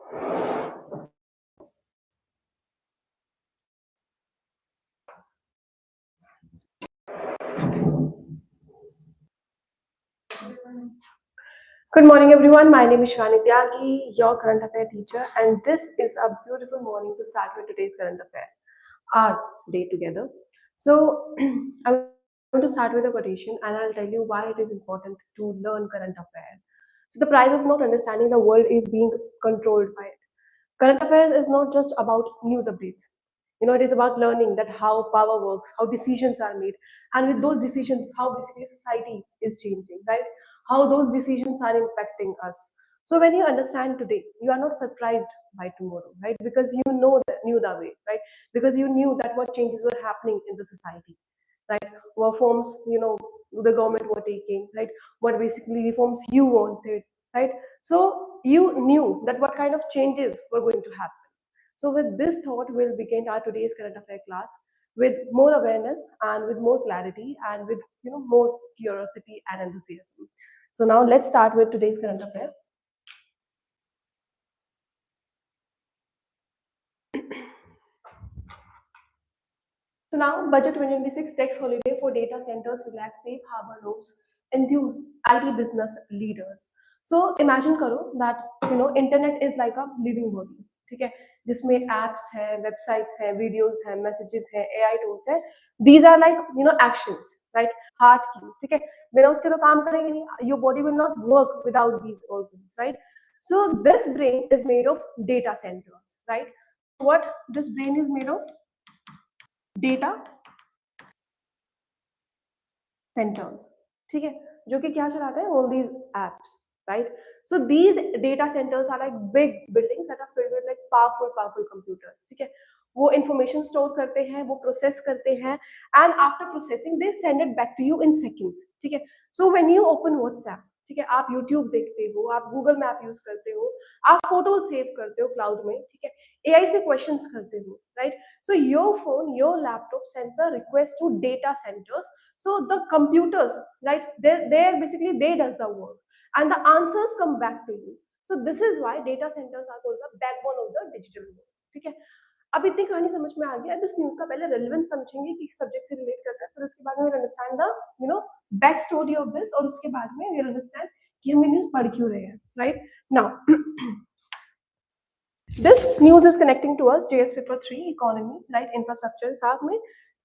Good morning, everyone. My name is Shivani Tyagi, your current affair teacher, and this is a beautiful morning to start with today's current affair, our day together. So, I'm going to start with a quotation, and I'll tell you why it is important to learn current affair. So, the price of not understanding the world is being controlled by it. Current affairs is not just about news updates. It is about learning that how power works, how decisions are made, and with those decisions, how basically society is changing, right? How those decisions are impacting us. So when you understand today, you are not surprised by tomorrow, right? Because you knew the way, right? Because you knew that what changes were happening in the society, right? What reforms, the government were taking, right? What basically reforms you wanted, right? So you knew that what kind of changes were going to happen. So with this thought, we'll begin our today's current affair class with more awareness and with more clarity and with more curiosity and enthusiasm. So now let's start with today's current affair. So now budget 2026 tax holiday for data centers, relax safe harbor rules, enthuse IT business leaders. So imagine करो that internet is like a living body, ठीक है, जिसमें apps है, websites है, videos है, messages है, AI tools है. These are like actions, right? Heart की, ठीक है, बिना उसके तो काम करेंगे नहीं. Your body will not work without these organs, right? So this brain is made of data centers, right? What this brain is made of? Data centers, ठीक है, जो कि क्या चलाते हैं? All these apps, right? So these data centers are like big buildings that are filled with like powerful computers, ठीक है. वो information store करते हैं, वो process करते हैं, and after processing they send it back to you in seconds, ठीक है. So when you open WhatsApp, ठीक है, आप YouTube देखते हो, आप Google मैप यूज करते हो, आप फोटो सेव करते हो क्लाउड में, ठीक है, AI से क्वेश्चंस करते हो, right? So your phone, your laptop sends a request to data centers. So the computers, right, they're basically they does the work, and the answers come back to you. So this is why data centers are called the backbone of the digital world, ठीक है. अब इतनी कहानी समझ में आ गई. अब इस न्यूज का पहले रेलेवेंस समझेंगे कि सब्जेक्ट से रिलेट करता है, फिर उसके बाद में will understand the back story of this, और उसके बाद में विल अंडरस्टैंड कि हम ये न्यूज पढ़ क्यों रहे हैं, right? Now this news is connecting to us JS paper 3 economy, right? Infrastructure साथ में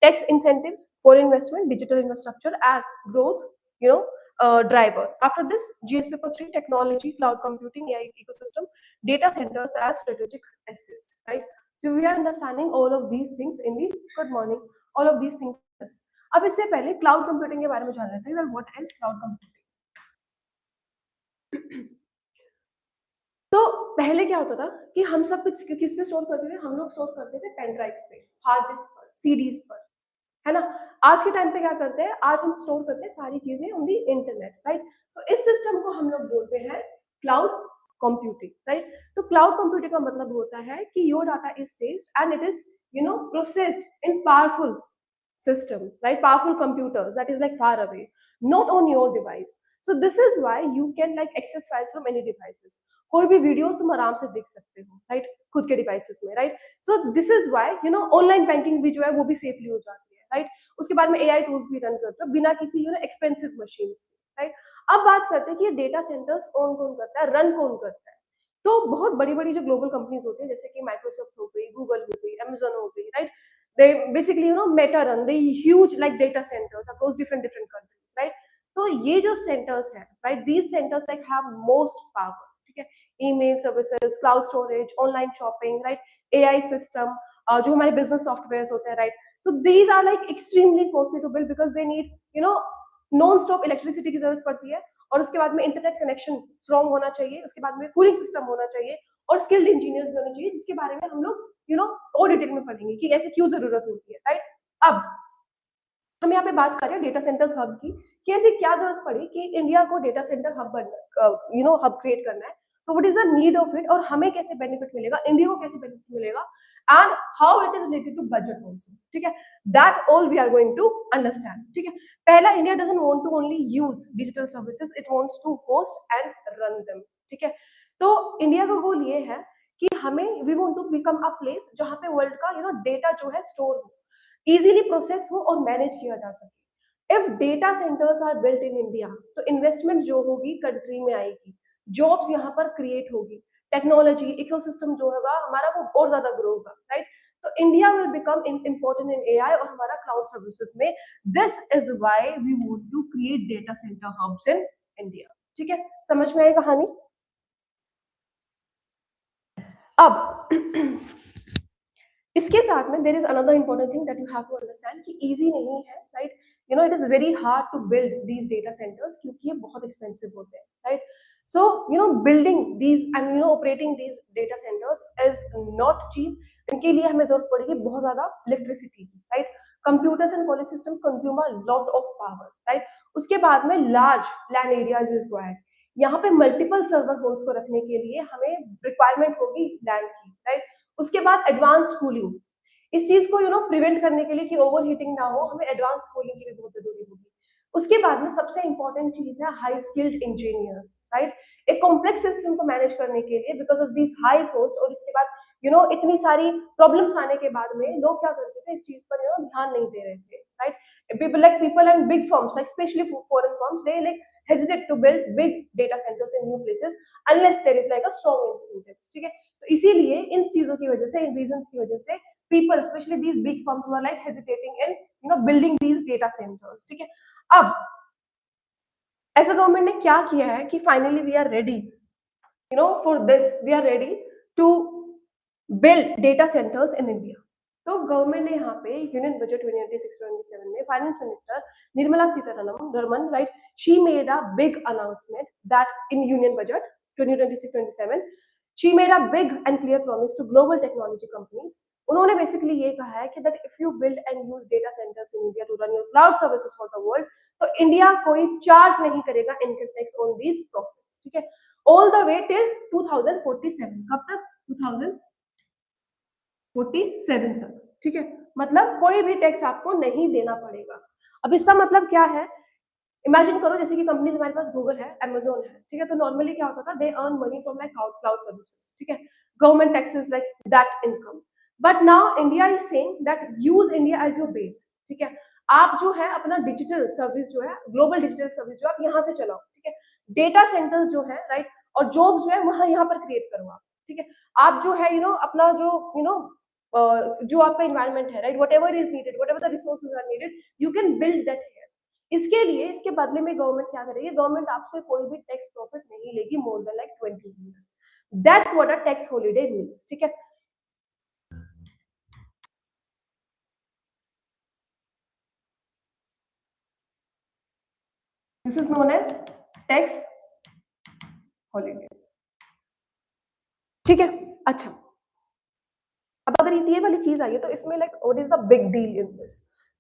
tax incentives for investment, digital infrastructure as growth, driver. After this, GS paper 3 technology, cloud computing, AI ecosystem, data centers as strategic assets, right? So we are understanding all of these things in the good morning. All of these things. अब इससे पहले cloud computing के बारे में जान लेते हैं. Well, what is cloud computing? तो पहले क्या होता था कि हम सब कुछ किस पे स्टोर करते थे? हम लोग स्टोर करते थे पेन ड्राइव्स पे, हार्ड डिस्क पर, सीडीज पर, है ना? आज के टाइम पे क्या करते हैं? आज हम स्टोर करते हैं सारी चीजें ऑन दी इंटरनेट, राइट? तो इस सिस्टम को हम लोग बोलते हैं क्लाउड कंप्यूटिंग, राइट? तो क्लाउड कंप्यूटिंग का मतलब होता है कि your data is saved and it is processed in powerful system, right? Powerful computers that is like far away, not on your device. So this is why you can like access files from any devices. कोई भी videos तुम आराम से देख सकते हो, right? खुद के डिवाइसेस में, right? So this is why online banking भी जो है वो भी सेफली हो जाती है, राइट? उसके बाद में एआई टूल्स भी रन करते हो बिना किसी एक्सपेंसिव मशीन्स के, राइट? अब बात करते हैं कि ये डेटा सेंटर्स ऑन कौन करता है, रन कौन करता है? तो बहुत बड़ी बड़ी जो ग्लोबल कंपनीज होती है, जैसे कि माइक्रोसॉफ्ट हो गई, गूगल हो गई, अमेजन हो गई, right? They basically meta run the huge like data centers across different countries, right? तो ये जो centers हैं, right, these centers like have most power, ठीक है? email services, cloud storage, online shopping, right, AI system, जो हमारे business softwares होते हैं, right? So these are like extremely costly to build because they need non stop electricity की जरूरत पड़ती है, और उसके बाद में इंटरनेट कनेक्शन स्ट्रॉन्ग होना चाहिए, उसके बाद में कूलिंग सिस्टम होना चाहिए, और स्किल्ड इंजीनियर्स भी होना चाहिए, जिसके बारे में हम लोग और डिटेल में पढ़ेंगे कि ऐसे क्यों जरूरत होती है, राइट? अब हम यहाँ पे बात कर रहे हैं डेटा सेंटर्स हब की, कि ऐसी क्या जरूरत पड़ी कि इंडिया को डेटा सेंटर हब बनना, हब क्रिएट करना है. तो what is the need of it, और हमें कैसे बेनिफिट मिलेगा, इंडिया को कैसे बेनिफिट मिलेगा, and how it is related to budget also, ठीक है? That all we are going to understand, ठीक है? पहला, India doesn't want to only use digital services, it wants to host and run them, ठीक है? तो India का गोल ये है कि हमें we want to become a place जहां पे वर्ल्ड का डेटा जो है स्टोर हो, इजीली प्रोसेस हो और मैनेज किया जा सके। If data centres are built in India तो इन्वेस्टमेंट जो होगी कंट्री में आएगी, जॉब्स यहाँ पर क्रिएट होगी, टेक्नोलॉजी इकोसिस्टम जो होगा हमारा वो और ज्यादा ग्रो होगा, राइट। तो India will become important in AI और हमारा क्लाउड सर्विसेज में। This is why we want to create data centre hubs in India. ठीक है, समझ में आई कहानी? अब इसके साथ में there is another important thing that you have to understand कि इजी नहीं है, right. It is very hard to build these data centres क्योंकि ये बहुत एक्सपेंसिव होते हैं, right. So building these and operating these data centres is not cheap. इनके लिए हमें जरूरत पड़ेगी बहुत ज्यादा इलेक्ट्रिसिटी की, right. Computers and cooling system consume a lot of power, right. उसके बाद में large land areas is required. यहाँ पे मल्टीपल सर्वर होल्स को रखने के लिए हमें रिक्वायरमेंट होगी लैंड की, राइट। उसके बाद एडवांस्ड कूलिंग, इस चीज को प्रिवेंट करने के लिए कि ओवर हीटिंग ना हो, हमें एडवांस कूलिंग की भी बहुत जरूरी होगी। उसके बाद में सबसे इंपॉर्टेंट चीज है हाई स्किल्ड इंजीनियर्स, राइट। एक कॉम्प्लेक्स सिस्टम को मैनेज करने के लिए because of this high cost और इसके बाद इतनी सारी प्रॉब्लम्स आने के बाद में लोग क्या करते थे, इस चीज पर ध्यान नहीं दे रहे थे, right. people and big firms like especially foreign firms, they like hesitate to build big data centers in new places unless there is like a strong incentives, ठीक है। तो इसीलिए इन चीजों की वजह से, इन रीजंस की वजह से people especially these big firms were like hesitating in building these data centers, ठीक है। अब ऐसा गवर्नमेंट ने क्या किया है कि finally we are ready, for this we are ready to build data centers in India। तो गवर्नमेंट ने यहाँ पे यूनियन बजट 2026-27 में finance minister Nirmala Sitharaman, right, she made a big announcement that in union budget 2026-27 she made a big and clear promise to global technology companies. उन्होंने basically ये कहा है कि that if you build and use data centres in India to run your cloud services for the world, तो India कोई charge नहीं करेगा income tax on these profits, ठीक है, ऑल द वे टिल 2047। कब तक? 2047 तक, ठीक है। मतलब कोई भी टैक्स आपको नहीं देना पड़ेगा। अब इसका मतलब क्या है? इमेजिन करो जैसे कि कंपनीज, हमारे पास गूगल है, अमेजोन है, ठीक है। तो नॉर्मली क्या होता था, they earn money from like cloud services, ठीक है, government taxes like that income. But now India is saying that use India as your base, ठीक है। आप जो है अपना डिजिटल सर्विस जो है, ग्लोबल डिजिटल सर्विस जो आप यहाँ से चलाओ, ठीक है। डेटा सेंटर्स जो है, राइट, और जॉब्स जो है वहां यहाँ पर क्रिएट करो आप, ठीक है। आप जो है अपना जो जो आपका इन्वायरमेंट है, right, whatever is needed, whatever the resources are needed, you can build that here. इसके लिए, इसके बदले में गवर्नमेंट क्या करेगी? गवर्नमेंट आपसे कोई भी टैक्स प्रॉफिट नहीं लेगी more than like 20 years। That's what a tax holiday means, ठीक है। This is known as tax holiday, ठीक है। अच्छा, अब अगर ये वाली चीज आई है तो इसमें like what is the big deal in this?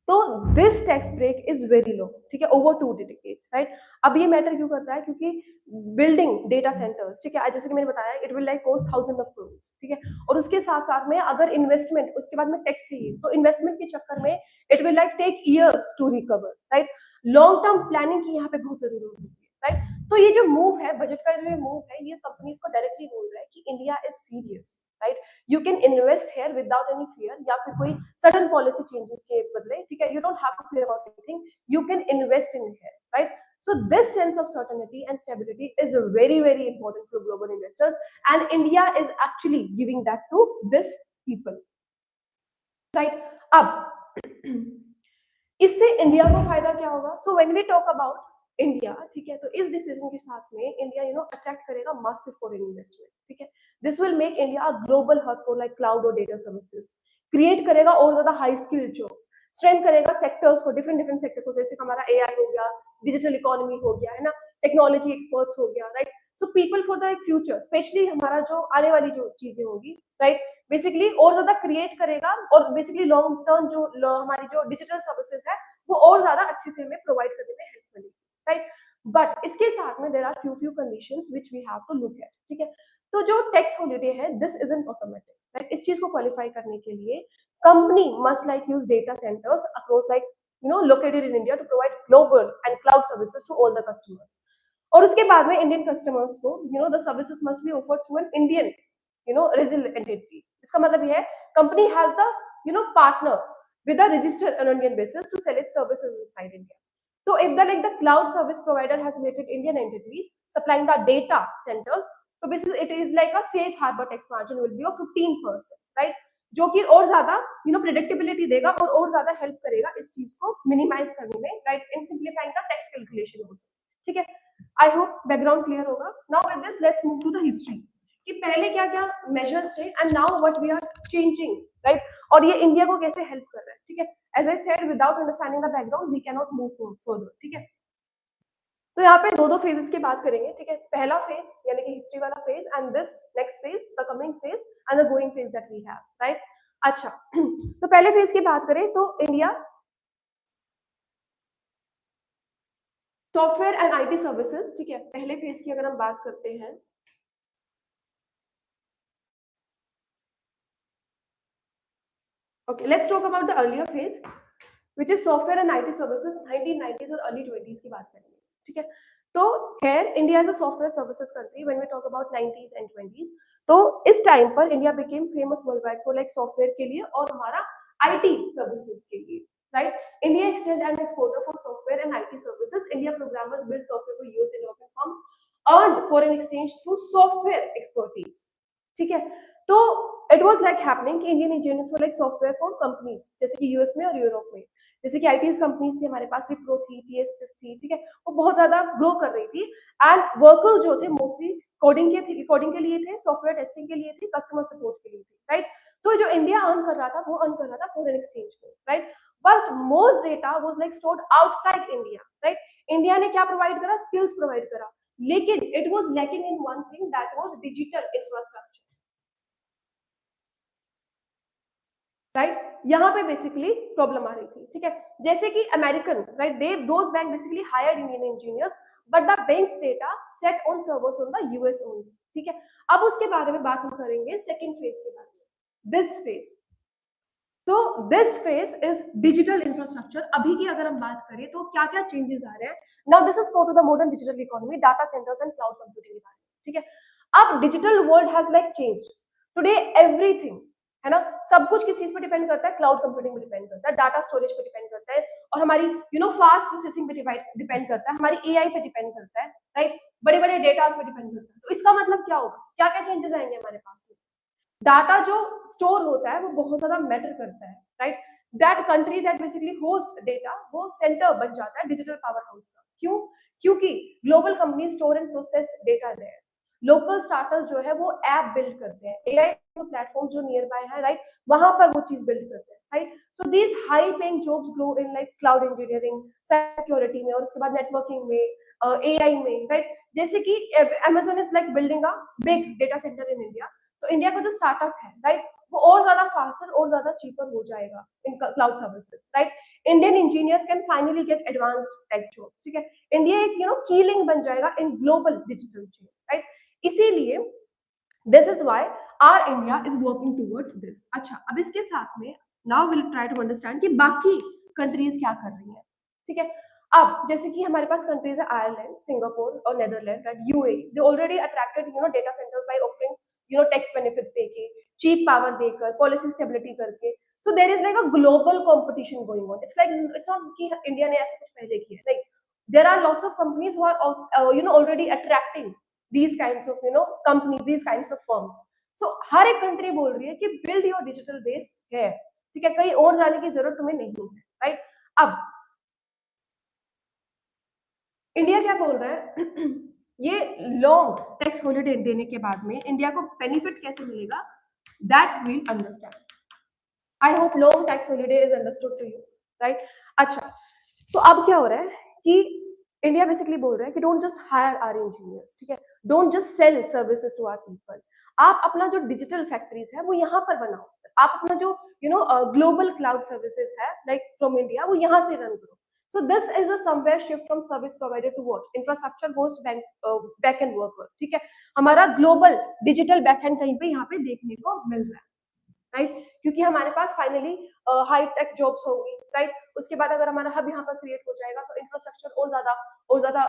तो this tax break is very low, ठीक है, ओवर 2 decades, राइट। अब ये मैटर क्यों करता है? क्योंकि बिल्डिंग डेटा सेंटर्स, ठीक है, जैसे कि मैंने बताया, it will like cost thousand of crores, ठीक है। और उसके साथ साथ में अगर इन्वेस्टमेंट उसके बाद में टैक्स है, तो इन्वेस्टमेंट के चक्कर में it will like take years to recover, right. Long term planning की यहाँ पे बहुत जरूरत होती है, राइट। तो ये जो मूव है, बजट का जो मूव है, ये कंपनीज को डायरेक्टली बोल रहा है कि India is serious, right. You can invest here without any fear, या फिर कोई सडन पॉलिसी चेंजेस के बदले, ठीक है, you don't have to fear about anything, you can invest in here, right. So this sense of certainty and stability is very, very important for global investors, and India is actually giving that to this people, right? अब इससे India को फायदा क्या होगा? So when we talk about India, ठीक है, तो इस डिसीजन के साथ में इंडिया अट्रैक्ट करेगा मासिव फॉरेन इन्वेस्टमेंट, ठीक है। This will make India a global hub for like cloud और डेटा सर्विसेज, क्रिएट करेगा और ज्यादा हाई स्किल्ड जॉब्स, स्ट्रेंथ करेगा सेक्टर्स को, डिफरेंट डिफरेंट सेक्टर को, जैसे हमारा एआई हो गया, डिजिटल इकोनॉमी हो गया, है ना, टेक्नोलॉजी एक्सपर्ट्स हो गया, right. So people for the future, specially हमारा जो आने वाली जो चीजें होगी, राइट, बेसिकली और ज्यादा क्रिएट करेगा, और बेसिकली लॉन्ग टर्म जो हमारी जो डिजिटल सर्विसेज है वो और ज्यादा अच्छे से हमें प्रोवाइड करने में हेल्प करेगी, राइट। बट इसके साथ में there are few conditions which we have to look at, ठीक है। तो जो टैक्स हॉलिडे है, दिस इजंट ऑटोमेटिक, राइट। इस चीज को क्वालिफाई करने के लिए company must like use data centers across like located in India to provide global and cloud services to all the customers। और उसके बाद में इंडियन कस्टमर्स को the services must be offered through an Indian resident entity. इसका मतलब ये है company has the partner with a registered on Indian basis to sell its services inside India. So if the cloud service provider has related Indian entities supplying the data centers, so basically it is like a safe harbor tax margin will be of 15%, right? जो कि और ज्यादा predictability देगा और ज्यादा help करेगा इस चीज को मिनिमाइज करने में, right, in simplifying the tax calculation also. ठीक है, आई होप बैकग्राउंड क्लियर होगा. Now with this let's move to the history कि पहले क्या क्या मेजर्स थे and now what we are changing, right, और ये इंडिया को कैसे हेल्प कर रहा है. ठीक है, as I said without understanding the background we can not move further. ठीक है, तो यहाँ पे दो फेजेस की बात करेंगे. ठीक है, पहला फेज यानी कि हिस्ट्री वाला phase and this next phase the coming phase and the going phase that we have, right. अच्छा, तो पहले फेज की बात करें तो India software and IT services. ठीक है, पहले फेज की अगर हम बात करते हैं, okay, let's talk about the earlier phase which is software and IT services 1990s और early 20s की बात करेंगे. ठीक है, तो here India is a software services country when we talk about 90s and 20s. तो इस टाइम पर India became famous worldwide for like software के लिए और हमारा IT services के लिए, right. India excelled and exporter for software and IT services. India programmers built software for US and European firms, earned foreign exchange through software expertise. ठीक है, तो it was like happening कि Indian engineers were like software for companies जैसे कि US में और Europe में. जैसे कि आईटीज कंपनीज थी हमारे पास, विप्रो थी, टीएसएस थी. ठीक है, वो बहुत ज्यादा ग्रो कर रही थी एंड वर्कर्स जो थे मोस्टली कोडिंग के लिए थे, सॉफ्टवेयर टेस्टिंग के लिए थे, कस्टमर सपोर्ट के लिए थे, राइट. तो जो इंडिया अर्न कर रहा था वो अर्न कर रहा था फॉरेन एक्सचेंज में, right. But most data was like stored outside India, right. India ने क्या प्रोवाइड करा? स्किल्स प्रोवाइड करा, लेकिन it was lacking in one thing that was digital infrastructure, right. यहाँ पे बेसिकली प्रॉब्लम आ रही थी. ठीक है, जैसे कि American, right, they those bank basically hired Indian engineers but the banks data set on servers on the US only. ठीक है, अब उसके बारे में बात हम करेंगे सेकंड फेज के बारे में, दिस फेज. तो this phase is digital infrastructure. अभी की अगर हम बात करें तो क्या क्या चेंजेस आ रहे हैं. Now this is go to the modern digital economy, data centers and cloud computing के बारे में. ठीक है, अब digital world has like changed today. Everything है ना, सब कुछ किस चीज पे डिपेंड करता है? क्लाउड कंप्यूटिंग पे डिपेंड करता है, डाटा स्टोरेज पे डिपेंड करता है, और हमारी फास्ट प्रोसेसिंग पे डिपेंड करता है, हमारी एआई पे डिपेंड करता है, राइट. बड़े बड़े डेटा पे डिपेंड करता है. तो इसका मतलब क्या होगा? क्या क्या चेंजेस आएंगे हमारे पास में? डाटा जो स्टोर होता है वो बहुत ज्यादा मैटर करता है, right. That country that basically host data वो सेंटर बन जाता है डिजिटल पावर हाउस का. क्यों? क्योंकि global company store and process data there, local startup जो है वो ऐप बिल्ड करते हैं, एआई प्लेटफॉर्म जो नियर बाय है, राइट, वहां पर वो चीज बिल्ड करते हैं, right. So these high paying jobs grow in like cloud engineering, security में, और उसके बाद नेटवर्किंग में, एआई में, राइट. जैसे कि Amazon is like building a big data centre in India. तो इंडिया का जो स्टार्टअप है, राइट, वो और ज्यादा फास्टर और ज्यादा चीपर हो जाएगा in cloud services, right. Indian engineers can finally get advanced tech jobs. ठीक है, इंडिया एक कीलिंग बन जाएगा in global digital chain, right. इसीलिए this is why our India is working towards this. अच्छा, अब इसके साथ में now will try to understand कि बाकी कंट्रीज क्या कर रही हैं. ठीक है, अब जैसे कि हमारे पास कंट्रीज है आयरलैंड, सिंगापुर और Netherland, right, UAE. They already attracted data centers by offering tax benefits देके, चीप पावर देकर, पॉलिसी स्टेबिलिटी करके. So there is like a global competition going on. It's like it's not कि India ने ऐसा कुछ पहले किया है, like there are lots of companies who are already attracting these kinds of companies, these kinds of firms. So हर एक country बोल रही है कि build your digital base है. ठीक है, कहीं और जाने की जरूरत तुम्हें नहीं है, राइट. अब इंडिया क्या बोल रहा है? ये लॉन्ग टैक्स हॉलिडे देने के बाद में इंडिया को बेनिफिट कैसे मिलेगा, that will understand. I hope long tax holiday is understood to you, right. अच्छा, तो अब क्या हो रहा है कि इंडिया बेसिकली बोल रहा है कि don't just hire our engineers. ठीक है, don't just sell services to our people. आप अपना जो डिजिटल फैक्ट्रीज है वो यहाँ पर बनाओ. आप अपना जो ग्लोबल क्लाउड सर्विसेज है लाइक फ्रॉम इंडिया वो यहाँ से रन करो. So this is a somewhere shift from service provider to what? Infrastructure host back end worker. ठीक है, हमारा ग्लोबल डिजिटल बैक एंड कहीं पे यहाँ पे देखने को मिल रहा है, राइट. क्योंकि हमारे पास फाइनली हाई टेक जॉब्स होंगी, राइट. उसके बाद अगर हमारा हब यहाँ पर क्रिएट हो जाएगा तो इंफ्रास्ट्रक्चर और ज्यादा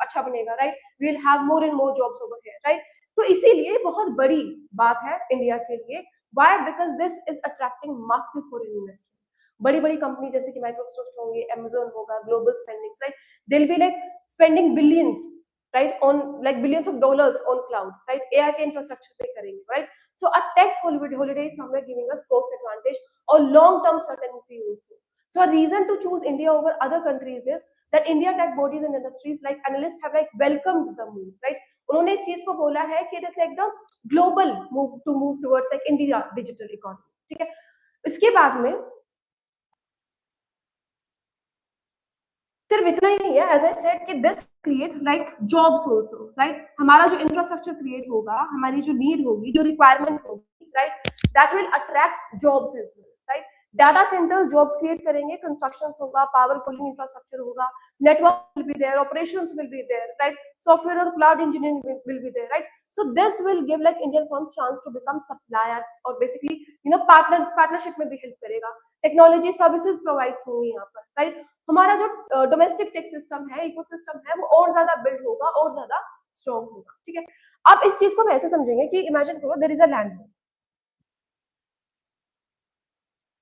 अच्छा बनेगा, right. We will have more and more jobs over here, right. तो इसीलिए बहुत बड़ी बात है इंडिया के लिए। Why? Because this is attracting massive foreign investment. बड़ी बड़ी कंपनी जैसे कि माइक्रोसॉफ्ट होंगे, अमेजोन होगा, global spendings, right, they will be like spending billions, right, on like billions of dollars on cloud, right, AI के infrastructure पे करेंगे, right. So a tax holiday is somewhere giving us cost advantage or long-term certainty also. So a reason to choose India over other countries is that India tech bodies and industries like analysts have like welcomed the move, right? उन्होंने इस चीज को बोला है कि it is like the global move towards like India digital economy, ठीक है. इसके बाद में सिर्फ इतना ही नहीं है, एज आई सेड कि this create like jobs also, right. हमारा जो इंफ्रास्ट्रक्चर क्रिएट होगा, हमारी जो नीड होगी, जो रिक्वायरमेंट होगी, right, that will attract jobs as well, right. Data centres jobs create करेंगे, कंस्ट्रक्शन होगा, पावर कूलिंग इंफ्रास्ट्रक्चर होगा, network will be there, operations will be there, right, software और cloud engineering will be there, right. So this will give like Indian firms chance to become supplier और basically partnership में भी help करेगा. Technology services provides होंगी यहाँ पर, right. हमारा जो डोमेस्टिक टेक सिस्टम है, इकोसिस्टम है, वो और ज्यादा बिल्ड होगा, और ज्यादा स्ट्रॉन्ग होगा, ठीक है. अब इस चीज को हम ऐसे समझेंगे कि इमेजिन करो there is a land,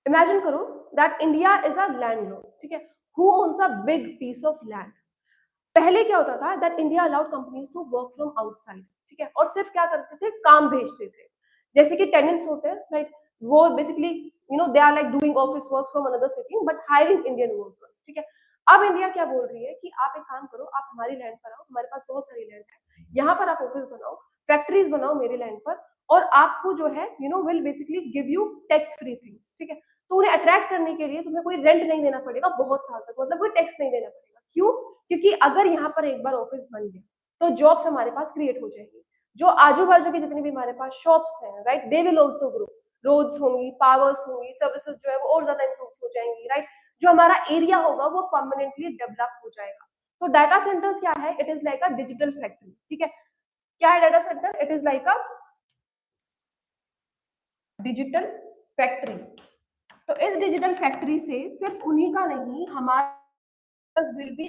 imagine करो that India is a landlord, ठीक है, who owns a big piece of land. पहले क्या होता था that India allowed companies to work from outside, ठीक है, और सिर्फ क्या करते थे, काम भेजते थे. जैसे कि टेनेंट्स होते हैं, राइट, वो basically they are like doing office work from another city but hiring Indian workers, ठीक है. अब इंडिया क्या बोल रही है कि आप एक काम करो, आप हमारी लैंड पर आओ, हमारे पास बहुत सारी लैंड है, यहाँ पर आप ऑफिस बनाओ, फैक्ट्रीज बनाओ मेरे लैंड पर, और आपको जो है will basically give you tax free things, ठीक है. तो उन्हें अट्रैक्ट करने के लिए तुम्हें कोई रेंट नहीं देना पड़ेगा बहुत साल तक, मतलब कोई टैक्स नहीं देना पड़ेगा. क्यों? क्योंकि अगर यहाँ पर एक बार ऑफिस बन गया तो जॉब्स हमारे पास क्रिएट हो जाएगी. जो आजू बाजू की जितनी भी हमारे पास शॉप्स हैं, right, they will also grow, roads होंगी, पावर्स होंगी, सर्विसेज जो है वो और ज्यादा इंप्रूव हो जाएंगी, राइट. जो हमारा एरिया होगा वो परमानेंटली डेवलप हो जाएगा. तो डाटा सेंटर्स क्या है, it is like a digital factory, ठीक है. क्या है data centre? It is like a digital factory. तो इस डिजिटल फैक्ट्री से सिर्फ उन्हीं का नहीं, हमारा will be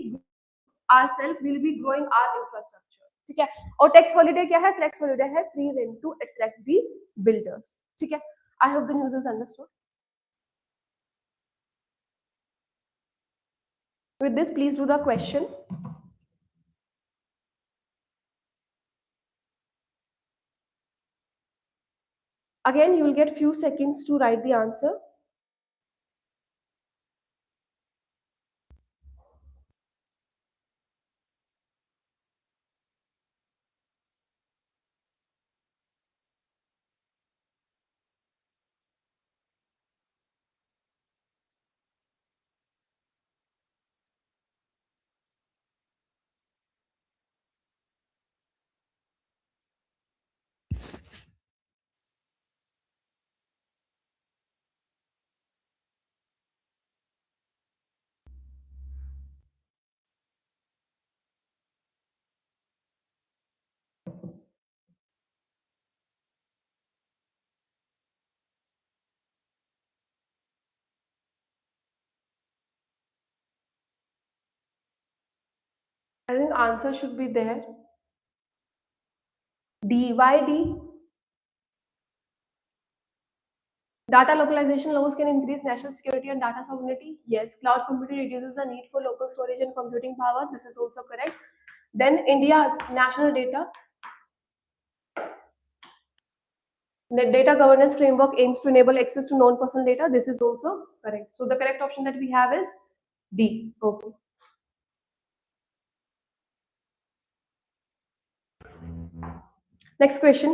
ourselves will be growing our infrastructure, ठीक है. और टैक्स हॉलिडे क्या है? टैक्स हॉलिडे है free rent to attract the builders, ठीक है. I hope the news is understood. With this, please do the question. Again, you will get few seconds to write the answer. I think answer should be there. D. Why D? Data localization laws can increase national security and data sovereignty. Yes. Cloud computing reduces the need for local storage and computing power. This is also correct. Then India's national data governance framework aims to enable access to non-personal data. This is also correct. So the correct option that we have is D. Okay. Next question.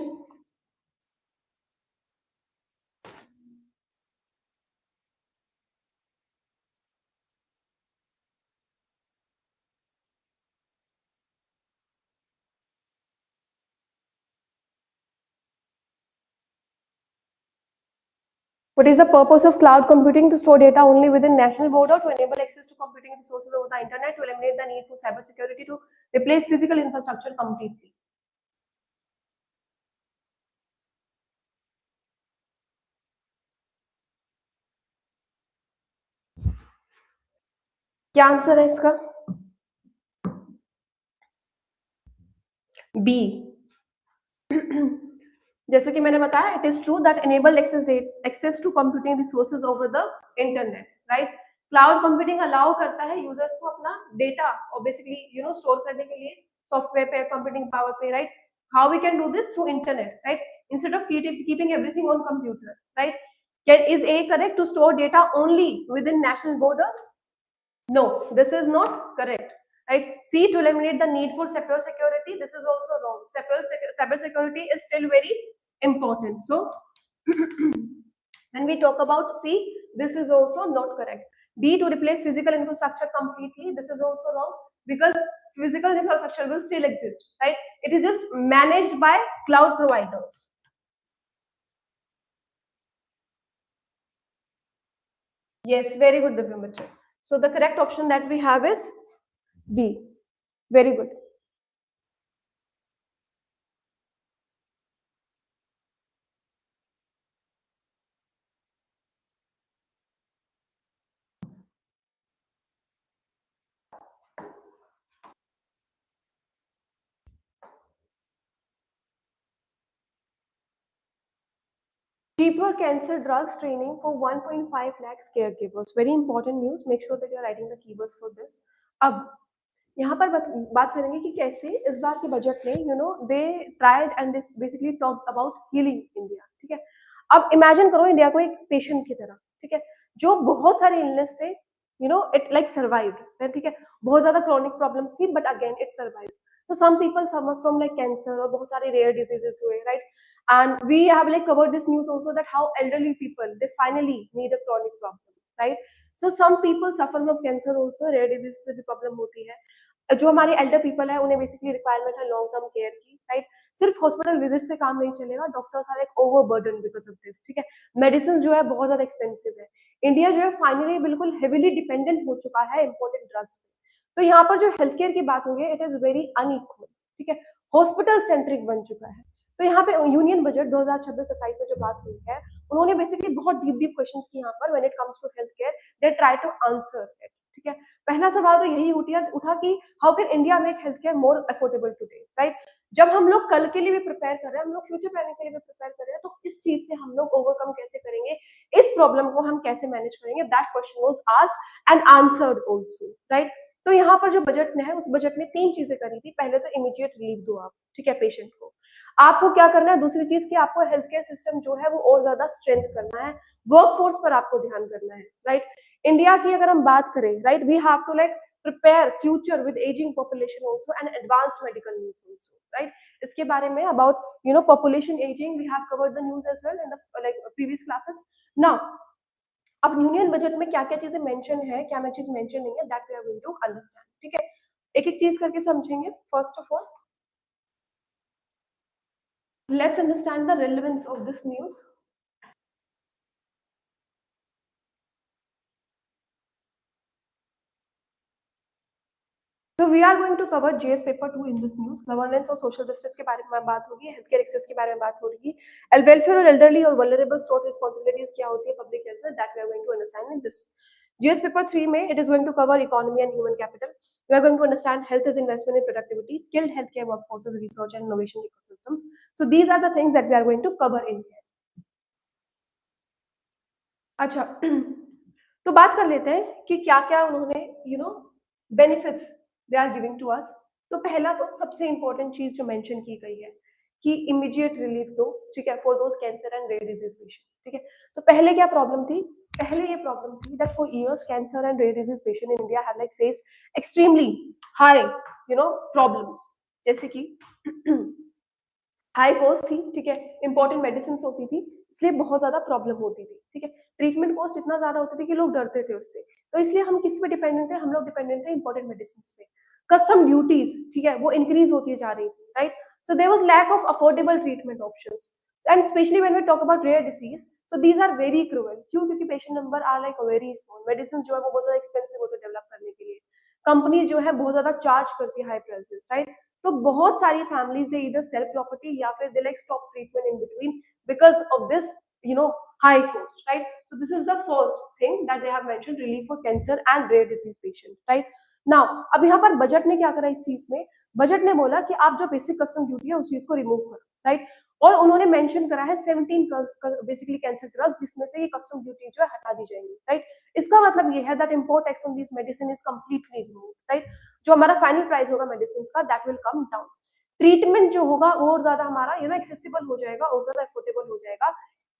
What is the purpose of cloud computing? To store data only within national border, to enable access to computing resources over the internet, to eliminate the need for cybersecurity, to replace physical infrastructure completely. क्या answer है इसका? B. जैसे कि मैंने बताया, it is true that enabled access to computing resources over the internet, right. Cloud computing allow करता है users को अपना डेटा और बेसिकली स्टोर करने के लिए सॉफ्टवेयर पे, कंप्यूटिंग पावर पे, right. How we can do this? Through internet, right, instead of keeping everything on computer, right. Can is a correct to store data only within national borders? No, this is not correct. Right? C, to eliminate the need for cyber security. This is also wrong. Cyber security is still very important. So, when we talk about C, this is also not correct. D, to replace physical infrastructure completely. This is also wrong because physical infrastructure will still exist. Right? It is just managed by cloud providers. Yes, very good, Divya. So the correct option that we have is B. Very good. Cheaper cancer drugs training for 1.5 lakhs caregivers. Very important news. Make sure that you are writing the keywords for this. अब यहाँ पर बात करेंगे कि कैसे इस बार के budget में they tried and basically talk about healing India, ठीक है। अब इमेजिन करो इंडिया को एक पेशेंट की तरह, ठीक है, जो बहुत सारे इलनेस से इट लाइक सर्वाइव्ड, ठीक है। बहुत ज्यादा क्रॉनिक प्रॉब्लम्स थी but again it survived. So some people suffer from like cancer और बहुत सारे rare diseases हुए, right? And we have like covered this news also that how elderly people they finally need a chronic problem, right? So some people suffer from cancer also, rare diseases से भी problem होती है। जो हमारे Elder people है उन्हें basically requirement है long term care की, राइट। सिर्फ हॉस्पिटल विजिट से काम नहीं चलेगा, doctors are like overburden because of this, ठीक है। मेडिसिन जो है बहुत ज्यादा एक्सपेंसिव है। इंडिया जो है फाइनली बिल्कुल हेविली डिपेंडेंट हो चुका है इंपोर्टेड ड्रग्स पे। तो यहाँ पर जो हेल्थ केयर की बात होगी इट इज वेरी अनइक्वल, ठीक है, हॉस्पिटल सेंट्रिक बन चुका है। तो यहाँ पे यूनियन बजट 2026-27 में जो बात हुई है उन्होंने बेसिकली बहुत डीप डीप क्वेश्चंस किए यहाँ पर when it comes to health care, they try to answer it, ठीक है। पहला सवाल तो यही उठा कि how can India make health care more affordable today, right. जब हम लोग कल के लिए भी प्रिपेयर कर रहे हैं, हम लोग फ्यूचर प्लानिंग के लिए भी प्रिपेयर कर रहे हैं, तो इस चीज से हम लोग ओवरकम कैसे करेंगे, इस प्रॉब्लम को हम कैसे मैनेज करेंगे, that question was asked and answered also, right. तो यहाँ पर जो बजट में है उस बजट में 3 चीजें करी थी। पहले तो इमीडिएट रिलीफ दो आप, ठीक है, पेशेंट को। आपको क्या करना है, दूसरी चीज कि आपको हेल्थ केयर सिस्टम जो है वो और ज्यादा स्ट्रेंथ करना है, वर्कफोर्स पर आपको ध्यान करना है, राइट। इंडिया की अगर हम बात करें, right, we have to like prepare future with aging population also and advanced medical needs also, right? इसके बारे में about population aging we have covered the news as well in the like previous classes. Now अब union budget में क्या क्या चीजें mention है, क्या मैं चीज मेंशन नहीं है, that we are going to understand, ठीक है। एक एक चीज करके समझेंगे। First of all let's understand the relevance of this news. तो we are going to cover GS paper 2 in this news. Governance और सोशल जस्टिस के बारे में बात होगी, हेल्थ केयर एक्सेस के बारे में बात होगी, वेलफेयर और एल्डरली और वल्नरेबल स्टोर रिस्पांसिबिलिटीज क्या होती है पब्लिक हेल्थ में, that we are going to understand in this GS paper 3 में। It is going to cover economy and human capital. We are going to understand health is investment in productivity, skilled healthcare workforces, research and innovation ecosystems. So these are the things that we are going to cover in here. अच्छा तो बात कर लेते हैं कि क्या क्या उन्होंने benefits they are giving to us. तो पहला तो सबसे इंपॉर्टेंट चीज जो मेंशन की गई है कि इमीडिएट रिलीफ दो, ठीक है, for those cancer and rare disease patient, ठीक है। तो पहले क्या प्रॉब्लम थी, पहले ये प्रॉब्लम थी that for years cancer and rare disease patient in India have like faced extremely high problems, जैसे कि हाई कॉस्ट थी, ठीक है, इंपॉर्टेंट मेडिसिन होती थी, इसलिए बहुत ज्यादा प्रॉब्लम होती थी, ठीक है। ट्रीटमेंट कॉस्ट इतना ज्यादा होती थी कि लोग डरते थे उससे, तो इसलिए हम किस पे डिपेंडेंट थे, हम लोग डिपेंडेंट थे इंपॉर्टेंट मेडिसिन पे। कस्टम ड्यूटीज, ठीक है, वो इंक्रीज होती जा रही थी, right. So there was lack of affordable treatment options and specially when we talk about rare disease, so these are very cruel. क्यों? क्योंकि patient number are like very small, medicine जो है वो बहुत ज्यादा एक्सपेंसिव होते डेवलप करने के लिए, कंपनी जो है बहुत ज्यादा चार्ज करती है हाई प्राइसेस, राइट। तो बहुत सारी फैमिलीज दे इधर सेल प्रॉपर्टी या फिर they like stop treatment in between because of this high cost, right? So this is the first thing that they have mentioned, relief for cancer and rare disease patient, right? Now अब यहाँ पर budget ने क्या करा इस चीज में, budget ने बोला कि आप जो बेसिक कस्टम ड्यूटी है उस चीज को रिमूव करो, राइट? और उन्होंने मेंशन करा है 17 बेसिकली कैंसर ड्रग्स जिसमें से ये कस्टम ड्यूटी जो है हटा दी जाएंगी, राइट? इसका मतलब ये है that import tax on this medicine is completely remove, right? जो हमारा फाइनल प्राइस होगा मेडिसिन का that will come down, treatment जो होगा वो और ज्यादा हमारा एक्सेसिबल हो जाएगा और ज्यादा अफोर्डेबल हो जाएगा।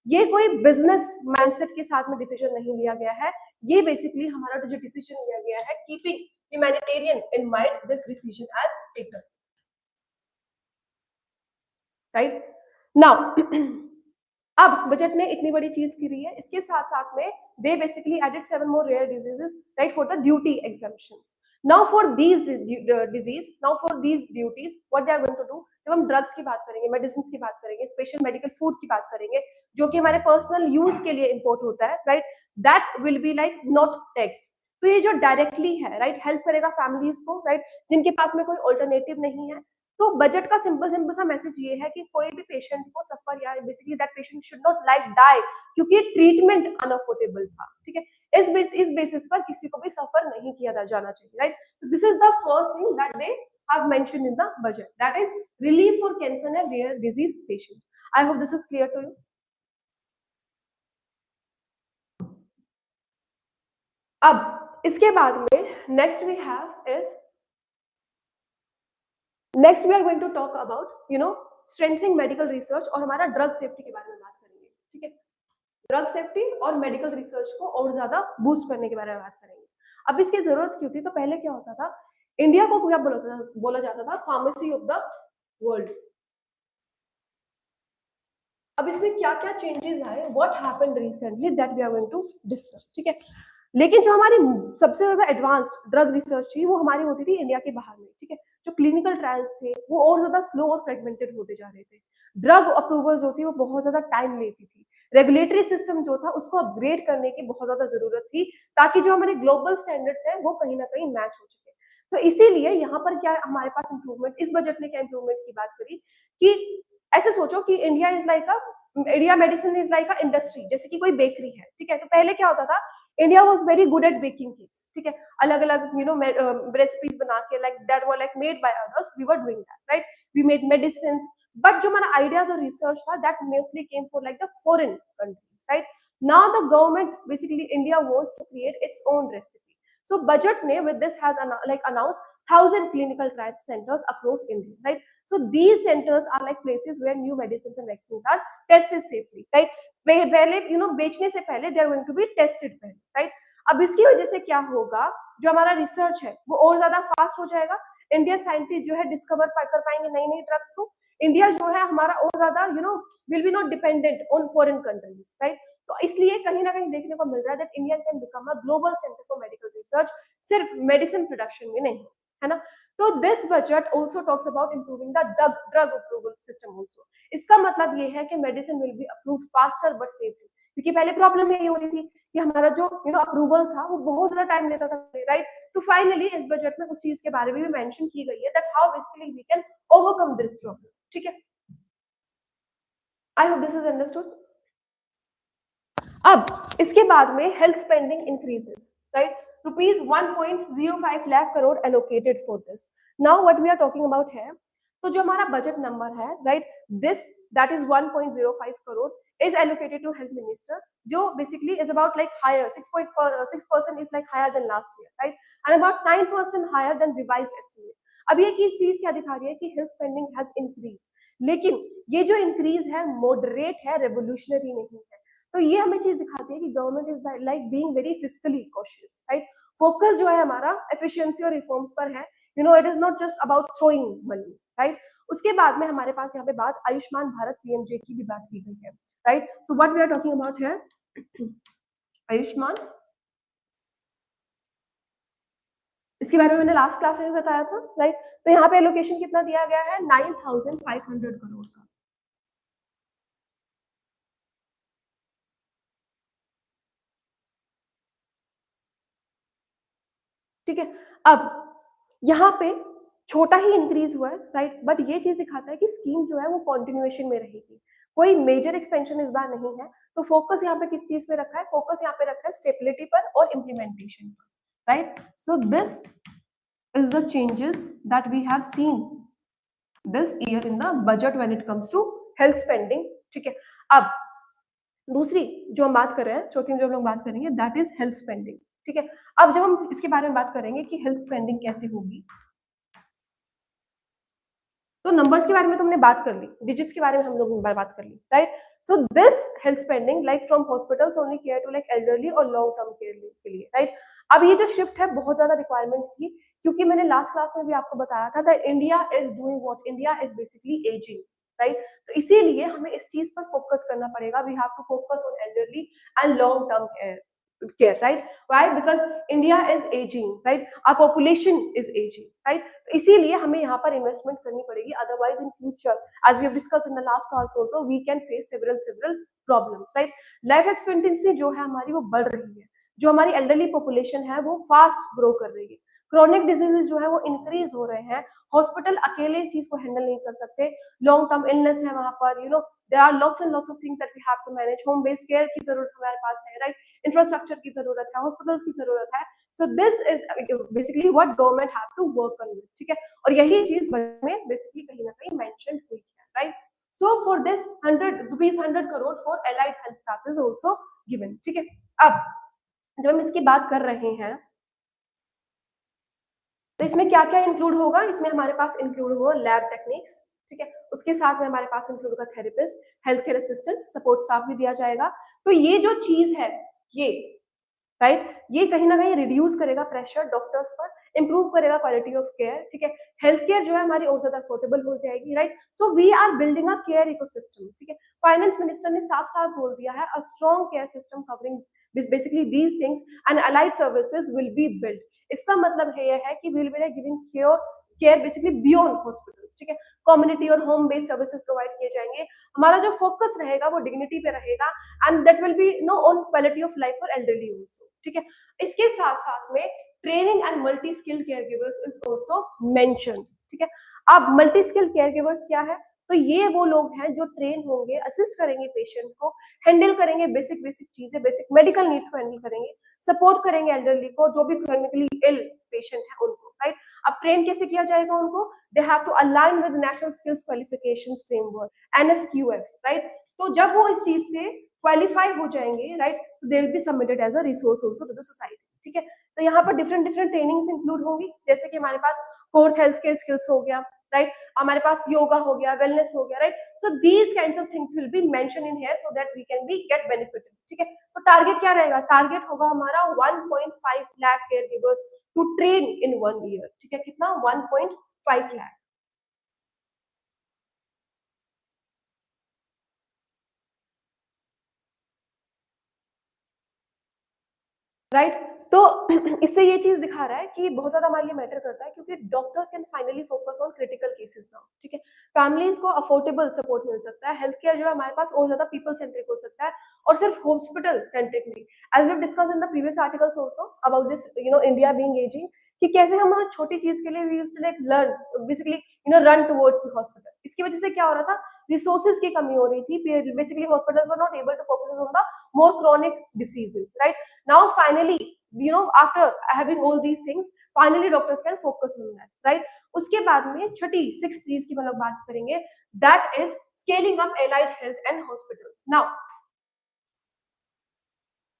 ये कोई बिजनेस माइंडसेट के साथ में डिसीजन नहीं लिया गया है, ये बेसिकली हमारा जो डिसीजन लिया गया है keeping humanitarian in mind this decision as taken, right? Now अब बजट ने इतनी बड़ी चीज करी है, इसके साथ साथ में दे basically added 7 more rare diseases, right, for the duty exemptions. Now for these disease, now for these duties, what they are going to do, जब हम ड्रग्स की बात करेंगे, मेडिसिन की बात करेंगे, स्पेशल मेडिकल फूड की बात करेंगे, जो कि हमारे पर्सनल यूज के लिए इंपोर्ट होता है, right, that will be like not taxed. तो ये जो डायरेक्टली है, राइट, हेल्प करेगा फैमिलीज को, राइट, जिनके पास में कोई ऑल्टरनेटिव नहीं है। तो बजट का सिंपल सिंपल सा मैसेज ये है कि कोई भी पेशेंट को सफर या basically that patient should not like die क्योंकि ट्रीटमेंट अनअफोर्डेबल था, ठीक है? इस बेसिस पर किसी को भी सफर नहीं किया जाना चाहिए, राइट? तो this is the first thing that they have mentioned in the budget, that is relief for cancer and rare disease patients. I hope this is clear to you. अब इसके बाद में next we are going to talk about strengthening medical research और हमारा drug safety के बारे में बात करेंगे, ठीक है? ड्रग सेफ्टी और मेडिकल रिसर्च को और ज्यादा बूस्ट करने के बारे में बात करेंगे। अब इसकी जरूरत क्यों थी? तो पहले क्या होता था, इंडिया को क्या बोला जाता था, फार्मेसी ऑफ द वर्ल्ड। अब इसमें क्या क्या चेंजेस आए, what happened recently, that we are going to discuss, ठीक है? लेकिन जो हमारी सबसे ज्यादा एडवांस्ड ड्रग रिसर्च थी वो हमारी होती थी इंडिया के बाहर में, ठीक है? जो क्लिनिकल ट्रायल्स थे वो और ज्यादा स्लो और फ्रेगमेंटेड होते जा रहे थे, ड्रग अप्रूवल जो थी वो बहुत ज्यादा टाइम लेती थी, रेगुलेटरी सिस्टम जो था उसको अपग्रेड करने की बहुत ज्यादा जरूरत थी ताकि जो हमारे ग्लोबल स्टैंडर्ड्स हैं वो कहीं ना कहीं मैच हो सके। तो इसीलिए यहाँ पर क्या हमारे पास इंप्रूवमेंट, इस बजट ने क्या इंप्रूवमेंट की बात करी कि ऐसे सोचो कि India medicine is like a industry, जैसे कि कोई बेकरी है, ठीक है? तो पहले क्या होता था, India was very good at baking cakes, ठीक है? अलग अलग रेसिपीज बना के like that were like made by others, we were doing that, right? We made medicine, but जो हमारा आइडियाज और रिसर्च था that mostly came for like the foreign countries, right? Now the government basically India wants to create its own recipe, so budget ne with this has announced 1,000 clinical trial centers across India, right? So these centers are like places where new medicines and vaccines are tested safely, right? पहले बेचने से पहले they are going to be tested पहले, right? अब इसकी वजह से क्या होगा, जो हमारा रिसर्च है वो और ज्यादा फास्ट हो जाएगा, इंडियन साइंटिस्ट जो है डिस्कवर कर पाएंगे नई नई ड्रग्स को, इंडिया जो है हमारा और ज्यादा will be not dependent on foreign countries, right? तो इसलिए कहीं ना कहीं देखने को मिल रहा है that India can become a global centre for medical research, सिर्फ मेडिसिन प्रोडक्शन में नहीं, है ना? तो this budget also talks about improving the drug approval system also. इसका मतलब ये है कि medicine will be approved faster but safely, क्योंकि पहले प्रॉब्लम यही हो रही थी कि हमारा जो अप्रूवल था वो बहुत ज्यादा टाइम लेता था, राइट? तो फाइनली इस बजट में उस चीज के बारे में भी मेंशन की गई है that how basically we can overcome this problem, ठीक है? I hope this is understood. अब इसके बाद में health spending increases, right? Rupees 1.05 lakh crore allocated for this. Now what we are talking about है, तो जो हमारा बजट नंबर है, right, this that is 1.05 crore is allocated to health minister, जो basically is about like higher 6% is like higher than last year, right? And about 9% higher than revised estimate. अब ये चीज क्या दिखा रही है कि हेल्थ स्पेंडिंग हैज इंक्रीज्ड, लेकिन ये जो इंक्रीज है मॉडरेट है, रेवोल्यूशनरी नहीं है। तो ये हमें चीज दिखाती है कि government is like being very fiscally cautious, right? Focus जो है हमारा एफिशिएंसी और रिफॉर्म्स पर है, it is not just about throwing money, right? उसके बाद में हमारे पास यहाँ पे बात आयुष्मान भारत पीएमजे की भी बात की गई है, right? So what we are talking about है आयुष्मान, इसके बारे में मैंने लास्ट क्लास में बताया था, राइट? तो यहाँ पे एलोकेशन कितना दिया गया है, 9,500 करोड़ का, ठीक है? अब यहाँ पे छोटा ही इंक्रीज हुआ है, राइट? बट ये चीज दिखाता है कि स्कीम जो है वो कंटिन्यूएशन में रहेगी, कोई मेजर एक्सपेंशन इस बार नहीं है, तो फोकस यहाँ पे किस चीज पे रखा है, फोकस यहाँ पे रखा है स्टेबिलिटी पर और इम्प्लीमेंटेशन पर, right. So this is the changes that we have seen this year in the budget when it comes to health spending, ठीक है। अब दूसरी जो हम बात कर रहे हैं, चौथी में जो हम लोग बात करेंगे, दैट इज हेल्थ स्पेंडिंग, ठीक है। अब जब हम इसके बारे में बात करेंगे कि हेल्थ स्पेंडिंग कैसे होगी, तो नंबर्स के बारे में तो हमने बात कर ली, डिजिट्स के बारे में हम लोग एक बार बात कर ली, right. So this health spending like from hospitals only care to like elderly और लॉन्ग टर्म केयर के लिए, राइट। अब ये जो शिफ्ट है बहुत ज्यादा रिक्वायरमेंट थी, क्योंकि मैंने लास्ट क्लास में भी आपको बताया था that India is doing what, India is basically aging, right. तो इसीलिए हमें इस चीज पर फोकस करना पड़ेगा, we have to focus on elderly and long term care, right? Why? Because India is aging, right? Our population is aging, right? तो इसीलिए हमें यहाँ पर इन्वेस्टमेंट करनी पड़ेगी, otherwise in future as we have discussed in the last class also we can face several problems, right? Life expectancy जो है हमारी वो बढ़ रही है, जो हमारी एल्डरली पॉपुलेशन है वो फास्ट ग्रो कर रही है, क्रोनिक डिजीजेस जो है वो इंक्रीज हो रहे हैं, हॉस्पिटल अकेले इस चीज को हैंडल नहीं कर सकते, लॉन्ग टर्म इलनेस है वहां पर, there are lots and lots of things that we have to manage, home based care की जरूरत हमारे पास है, राइट, इंफ्रास्ट्रक्चर की जरूरत है, हॉस्पिटल्स की जरूरत है, so this is basically what government have to work on, ठीक है। और यही चीज बजट में बेसिकली कहीं ना कहीं मेंशन हुई है, right. So for this 100 crore for allied health staff is also given, ठीक है। अब जब हम इसकी बात कर रहे हैं तो इसमें क्या क्या इंक्लूड होगा, इसमें हमारे पास इंक्लूड होगा लैब टेक्निक्स, ठीक है, उसके साथ में हमारे पास इंक्लूड होगा therapist, health care assistant, support staff भी दिया जाएगा। तो ये जो चीज है ये, राइट, ये कहीं ना कहीं रिड्यूस करेगा प्रेशर डॉक्टर्स पर, इंप्रूव करेगा क्वालिटी ऑफ केयर, ठीक है। हेल्थ केयर जो है हमारी और ज्यादा अफोर्डेबल हो जाएगी, right. So we are building a care ecosystem, ठीक है। फाइनेंस मिनिस्टर ने साफ साफ बोल दिया है a strong care system covering basically these things and allied services will be build. इसका मतलब है यह है कि will be giving care basically beyond hospitals, ठीक है। कम्युनिटी और होम बेस्ड सर्विसेज प्रोवाइड किए जाएंगे, हमारा जो फोकस रहेगा वो डिग्निटी पे रहेगा and that will be on quality of life for elderly also, ठीक है। इसके साथ साथ में training and multi skilled care givers is also mention, ठीक है। अब मल्टी स्किल्ड केयर गिवर्स क्या है, तो ये वो लोग हैं जो ट्रेन होंगे, असिस्ट करेंगे पेशेंट को, हैंडल करेंगे बेसिक चीजें, बेसिक मेडिकल नीड्स को हैंडल करेंगे, सपोर्ट करेंगे एल्डरली को, जो भी क्रोनिकली इल पेशेंट है उनको, राइट। अब ट्रेन कैसे किया जाएगा उनको, they have to align with national skills qualifications framework NSQF, राइट। तो जब वो इस चीज से क्वालिफाई हो जाएंगे, राइट, तो they will be submitted as a resource also to the society, ठीक है। तो यहाँ पर डिफरेंट ट्रेनिंग्स इंक्लूड होंगी, जैसे कि हमारे पास कोर्स हेल्थ केयर स्किल्स हो गया, राइट, हमारे पास योगा हो गया, वेलनेस हो गया, right. So these kinds of things will be mention in here so that we can be get benefited, ठीक है। तो टारगेट क्या रहेगा, टारगेट होगा हमारा 1.5 lakh care givers to train in 1 year, ठीक है। कितना, 1.5 लाख, राइट। तो इससे ये चीज दिखा रहा है कि बहुत ज्यादा हमारे लिए मैटर करता है, क्योंकि doctors can finally focus on critical cases now, ठीक है। फैमिलीज को अफोर्डेबल सपोर्ट मिल सकता है, हेल्थ केयर जो है हमारे पास और ज्यादा पीपल सेंट्रिक हो सकता है और सिर्फ हॉस्पिटल सेंट्रिक नहीं, as we have discussed in the previous articles also about this India being ageing, कि कैसे हम हर छोटी चीज के लिए we used to like learn basically run towards the hospital. इसकी वजह से क्या हो रहा था, रिसोर्सेज की कमी हो रही थी, basically hospitals were not able to focus on the more chronic diseases, right. Now finally after having all these things finally doctors can focus on that, right। उसके बाद में छठी 6th चीज की हम लोग बात करेंगे, that is scaling up allied health and hospitals। now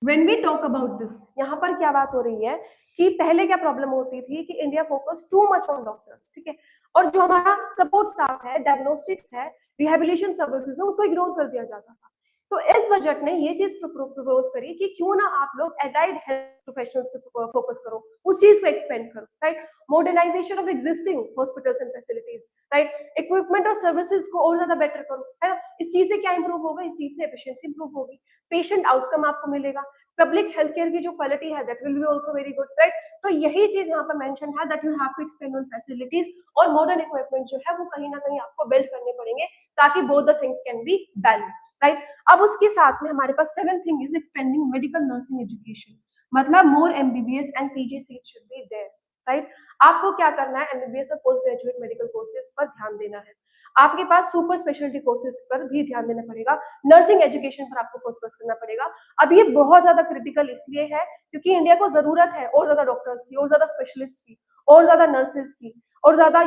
when we talk about this, यहाँ पर क्या बात हो रही है कि पहले क्या प्रॉब्लम होती थी कि India focus too much on doctors, ठीक है, और जो हमारा सपोर्ट स्टाफ है, डायग्नोस्टिक्स है, रिहेबिलिटेशन सर्विसेज है, उसको इग्नोर कर दिया जाता था। तो इस बजट ने ये चीज प्रपोज करी कि क्यों ना आप लोग एलाइड हेल्थ प्रोफेशनल्स पे फोकस करो, उस चीज को एक्सपेंड करो, right. Modernisation of existing hospitals and facilities, right, equipment और सर्विसेज को और ज्यादा बेटर करो, है ना। इस चीज से क्या इंप्रूव होगा, इस चीज से एफिशिएंसी इंप्रूव होगी, पेशेंट आउटकम आपको मिलेगा, पब्लिक हेल्थ केयर की जो क्वालिटी है that will be also very good, right. तो यही चीज यहाँ पर मेंशन है that you have to expand on facilities और मॉडर्न इक्विपमेंट जो है वो कहीं ना कहीं आपको बिल्ड करने पड़ेंगे ताकि both the things can be balanced, right. अब उसके साथ में हमारे पास 7th thing is expanding medical nursing education, मतलब more MBBS and PG seat should be there, right. आपको क्या करना है, MBBS और पोस्ट ग्रेजुएट मेडिकल कोर्सेज पर ध्यान देना है। आपके पास सुपर स्पेशलिटी कोर्सेज पर भी ध्यान देना पड़ेगा, नर्सिंग एजुकेशन पर आपको फोकस करना पड़ेगा। अब ये बहुत ज्यादा क्रिटिकल इसलिए है क्योंकि इंडिया को जरूरत है और ज्यादा डॉक्टर्स की, और ज्यादा स्पेशलिस्ट की, और ज्यादा नर्सेज की, और ज्यादा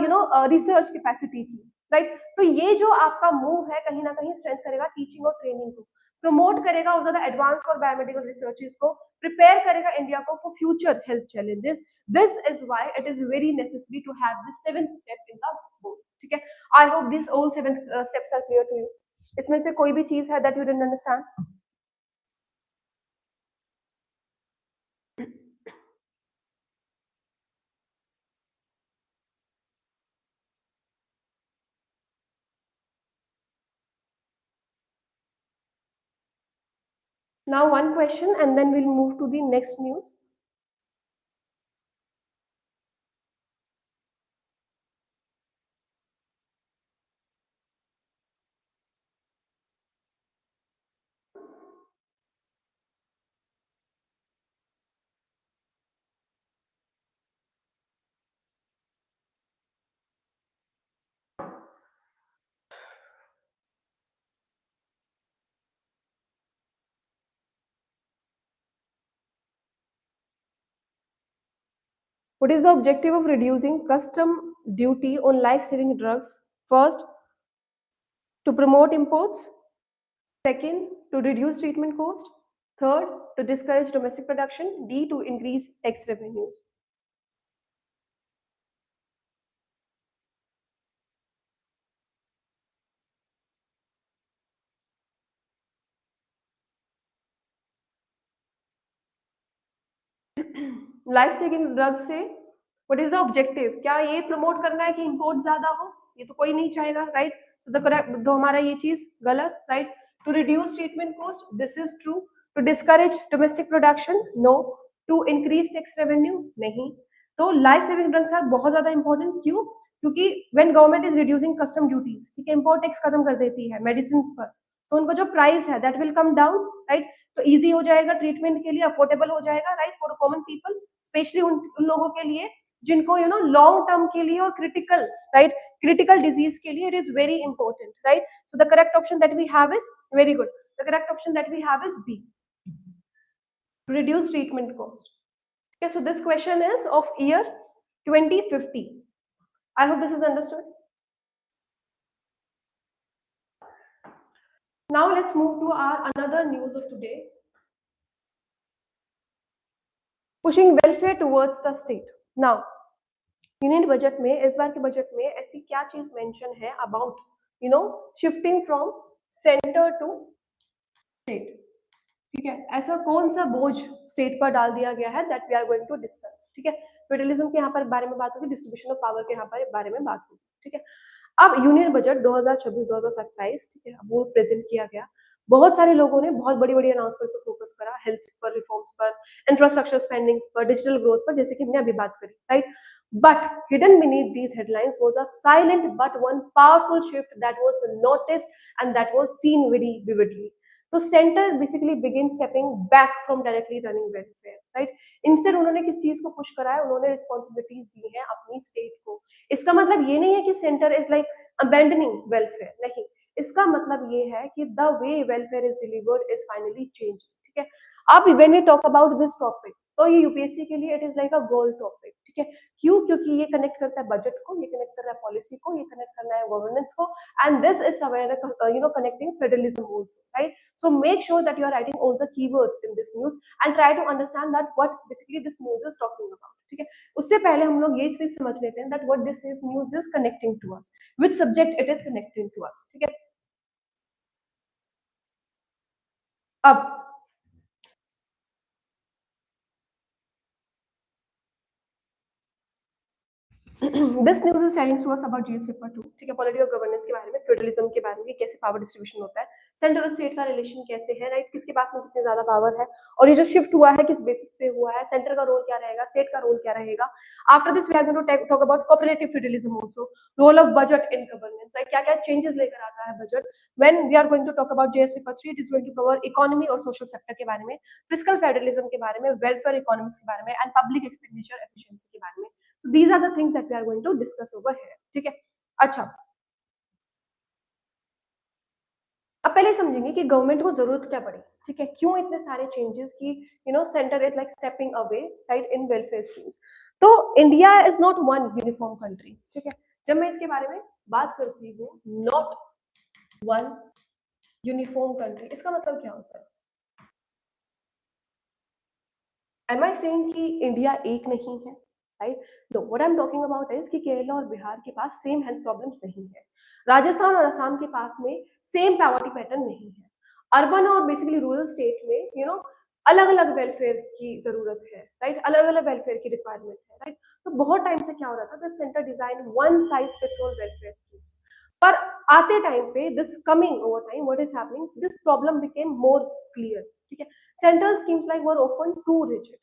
रिसर्च कैपेसिटी की, राइट। तो ये जो आपका मूव है कहीं ना कहीं स्ट्रेंथ करेगा टीचिंग और ट्रेनिंग को, प्रमोट करेगा और ज्यादा एडवांस और बायोमेडिकल रिसर्चेस को, प्रिपेयर करेगा इंडिया को for future health challenges. This is why it is very necessary to have this seventh step in the board, ठीक है। I hope this all seven steps are clear to you. इसमें से कोई भी चीज है that you didn't understand? Now one question and then we'll move to the next news. What is the objective of reducing custom duty on life-saving drugs? First, to promote imports. Second, to reduce treatment cost. Third, to discourage domestic production. D, to increase tax revenues. Life saving drug से what is the objective? क्या ये promote करना है कि import ज्यादा हो? ये तो कोई नहीं चाहेगा, राइट। तो द करेक्ट, तो हमारा ये चीज गलत, right. To reduce treatment cost, this is true. To discourage domestic production, no. To increase tax revenue, नहीं। तो लाइफ सेविंग ड्रग्स आर बहुत ज्यादा इंपॉर्टेंट, क्यों? क्योंकि when government is reducing custom duties, ठीक है, इंपोर्ट टैक्स खत्म कर देती है मेडिसिन पर, तो उनका जो प्राइस है that will come down, right. तो इजी हो जाएगा ट्रीटमेंट के लिए, अफोर्डेबल हो जाएगा, right, for common people, specially उन लोगों के लिए जिनको लॉन्ग टर्म के लिए और क्रिटिकल, राइट, क्रिटिकल डिजीज के लिए it is very important, right. So the correct option that we have is very good, the correct option that we have is B, reduce treatment cost. Okay, so this question is of year 2050. I hope this is understood. Now let's move to our another news of today. Pushing welfare towards the state. Now, union budget में, इस बार के budget में ऐसी क्या चीज mention है about shifting from centre to state, ठीक है। ऐसा कौन सा बोझ स्टेट पर डाल दिया गया है that we are going to discuss, ठीक है। फेडरलिज्म के यहाँ पर बारे में बात होगी, डिस्ट्रीब्यूशन ऑफ पावर के यहाँ पर बारे में बात होगी, ठीक है। अब यूनियन बजट 2026-2027, ठीक है, वो प्रेजेंट किया गया। बहुत सारे लोगों ने बहुत बड़ी बड़ी अनाउंसमेंट पर फोकस करा, हेल्थ पर, रिफॉर्म्स पर, इंफ्रास्ट्रक्चर स्पेंडिंग्स पर, डिजिटल ग्रोथ पर, जैसे कि हमने अभी बात करी, right. But hidden beneath these headlines was a silent but one powerful shift that was noticed and that was seen very vividly. तो centre basically begin stepping back from directly running welfare, right. Instead उन्होंने किस चीज को push करा है? उन्होंने responsibilities दी हैं अपनी स्टेट को। इसका मतलब ये नहीं है कि centre is like abandoning welfare, नहीं। इसका मतलब ये है कि the way welfare is delivered is finally change, ठीक है। अब when we talk about this topic, तो ये यूपीएससी के लिए it is like a gold topic, ठीक है। क्यों? क्योंकि ये कनेक्ट करता है बजट को, ये कनेक्ट कर रहा है पॉलिसी को, ये कनेक्ट करना है गवर्नेंस को, and this is somewhere connecting federalism also, right. So make sure that you are writing all the keywords in this news and try to understand that what basically this news is talking about, ठीक है। उससे पहले हम लोग ये चीज समझ लेते हैं that what this is news is connecting to us, which subject it is connecting to us, ठीक है। अब this news is telling to us about GS paper 2, ठीक है, पॉलिटी ऑफ गवर्नेंस के बारे में, फेडरलिज्म के बारे में, कैसे पावर डिस्ट्रीब्यूशन होता है, सेंटर और स्टेट का रिलेशन कैसे है, राइट, किसके पास में कितनी ज्यादा पावर है, और ये जो शिफ्ट हुआ है किस बेसिस पे हुआ है, सेंटर का रोल क्या रहेगा, स्टेट का रोल क्या रहेगा। After this we are going to talk about cooperative federalism also, role of budget in governance, right, क्या क्या चेंजेस लेकर आता है budget. When we are going to talk about GS paper 3, it is going to cover economy और social sector के बारे में, fiscal federalism के बारे में, वेलफेयर इकोनॉमिक्स के बारे में, एंड पब्लिक एक्सपेंडिचर एफिशिएंसी के बारे में। So these are the things that we are going to discuss over here, ठीक है। अच्छा, अब पहले समझेंगे कि गवर्नमेंट को जरूरत क्या पड़ी, ठीक है, क्यों इतने सारे चेंजेस की centre is like stepping away right in welfare schemes. तो India is not one uniform country, ठीक है। जब मैं इसके बारे में बात करती हूँ नॉट वन यूनिफॉर्म कंट्री, इसका मतलब क्या होता है? एम आई सेइंग कि इंडिया एक नहीं है, right? No, what I am talking about is कि केरला और बिहार के पास सेम हेल्थ प्रॉब्लम्स नहीं है, राजस्थान और असम के पास में सेम पॉवर्टी पैटर्न नहीं है, अर्बन और बेसिकली रूरल स्टेट में अलग अलग वेलफेयर की जरूरत है, राइट, अलग अलग वेलफेयर की रिक्वायरमेंट है, राइट। तो बहुत टाइम से क्या हो रहा था, the centre design one size fits all welfare schemes, पर आते टाइम पे this coming over time what is happening, this problem became more clear, ठीक है। Central schemes like were often too rigid,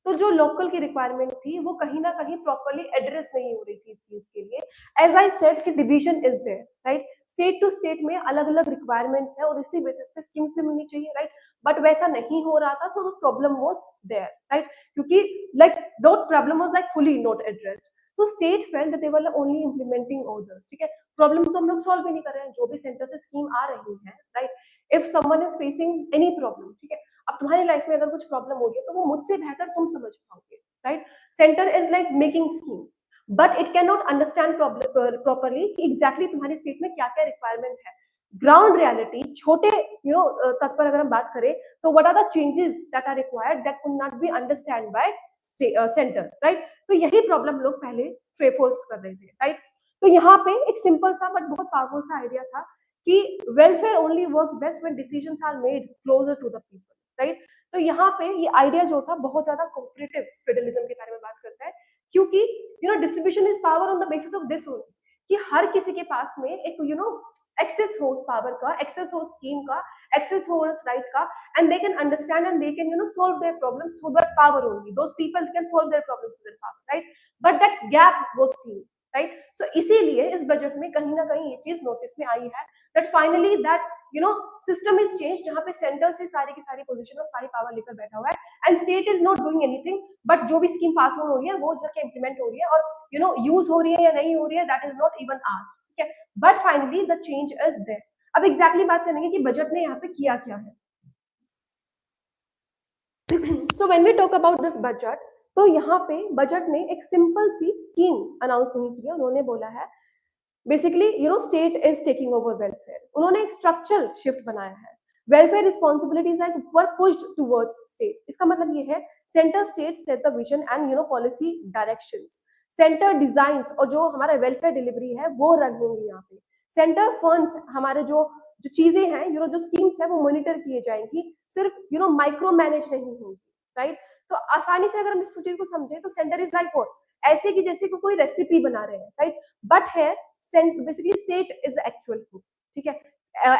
तो जो लोकल की रिक्वायरमेंट थी वो कहीं ना कहीं प्रॉपरली एड्रेस नहीं हो रही थी इस चीज के लिए। एज आई सेड कि division is there, right, state to state में अलग अलग रिक्वायरमेंट्स है और इसी बेसिस पे स्कीम्स भी मिलनी चाहिए, राइट, बट वैसा नहीं हो रहा था, so the problem was there, right, क्योंकि लाइक दो problem was like fully not addressed, so state felt that they were only implementing orders, ठीक है। प्रॉब्लम्स तो हम लोग सॉल्व भी नहीं कर रहे हैं, जो भी सेंटर से स्कीम आ रही है, right, if someone is facing any problem, ठीक है, अब तुम्हारी लाइफ में अगर कुछ प्रॉब्लम हो रही है तो वो मुझसे बेहतर तुम समझ पाओगे, right. Centre is like making schemes but it can not understand properly कि एग्जैक्टली तुम्हारी स्टेट में क्या क्या रिक्वायरमेंट है। ग्राउंड रियलिटी छोटे तत्व पर अगर हम बात करें तो what are the changes that are required that could not be understand by centre, right. तो यही प्रॉब्लम लोग पहले फेस कर रहे थे, राइट। तो यहाँ पे एक सिंपल सा बट बहुत पावरफुल सा आइडिया था कि welfare only works best when decisions are made closer to the people, right. तो यहाँ पे ये आइडिया जो था बहुत ज्यादा कोऑपरेटिव फेडरलिज्म के बारे में बात करता है, क्योंकि distribution is power on the basis of this only, कि हर किसी के पास में एक एक्सेस हो पावर का, एक्सेस हो स्कीम का, एक्सेस हो राइट का, and they can understand and they can solve their problems through that power only, those people can solve their problems through their power, right, but that gap was seen, right। So इसीलिए इस budget में कहीं ना कहीं ये चीज notice में आई है that finally that system is changed, जहां पे सेंटर से सारी की सारी पोजीशन और सारी पावर लेकर बैठा हुआ है and state is not doing anything, but जो भी स्कीम पास ऑन हो रही है वो जाके इंप्लीमेंट हो रही है और यूज हो रही है या नहीं हो रही है that is not even asked, ठीक है, but finally the change is there. अब एग्जैक्टली बात करेंगे कि बजट ने यहाँ पे किया क्या है। So when we talk about this budget, तो यहाँ पे बजट ने एक सिंपल सी स्कीम अनाउंस नहीं किया, उन्होंने बोला है basically state is taking over welfare, उन्होंने एक स्ट्रक्चरल शिफ्ट बनाया है। वेलफेयर रिस्पॉन्सिबिलिटीज लाइक वर पुश्ड टुवर्ड्स स्टेट, इसका मतलब ये है centre state set the vision and policy directions, centre designs और जो हमारा वेलफेयर डिलीवरी है वो रन होंगी यहाँ पे, सेंटर फंड्स हमारे जो जो चीजें हैं जो स्कीम्स है वो मॉनिटर किए जाएंगी, सिर्फ माइक्रो मैनेज नहीं होंगी, राइट। तो आसानी से अगर हम इस चीज को समझे तो सेंटर इज लाइक व्हाट, ऐसे कि जैसे कि कोई रेसिपी बना रहे हैं, राइट, बट है basically state is the actual cook, ठीक है,